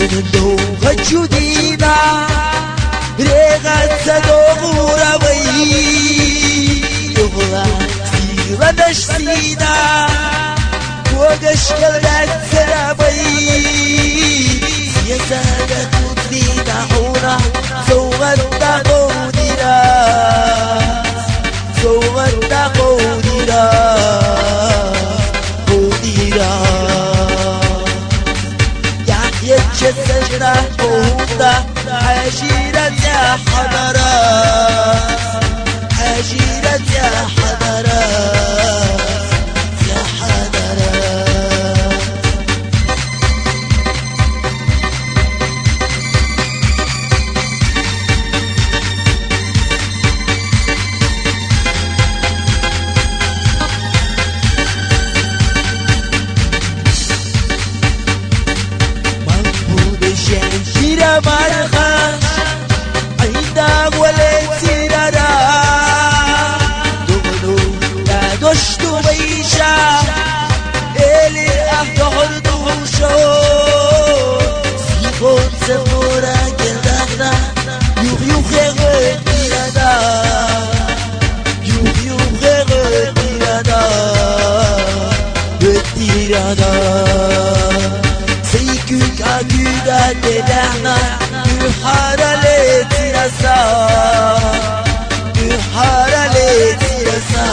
دوغ جديدة ريغة دوغورة وي يغلى سيرة نشسيدة وقش قلت سرابي سيسادة تدريد حورة زوغت قودرة زوغت قودرة قودرة يحيى الشجرة قودة حجيرة يا حضرات حجيرة يا حضرات يا حضرات شيرة مرخش عيدك وليت سيرة دغلو لا دشتو بيشا إلي أهدهر دوشو سيكون سفورة جلدنا يوخ غير تيرادا يوخ غير تيرادا سيكون كاكودا تدعنا يحارة لترسا يحارة لترسا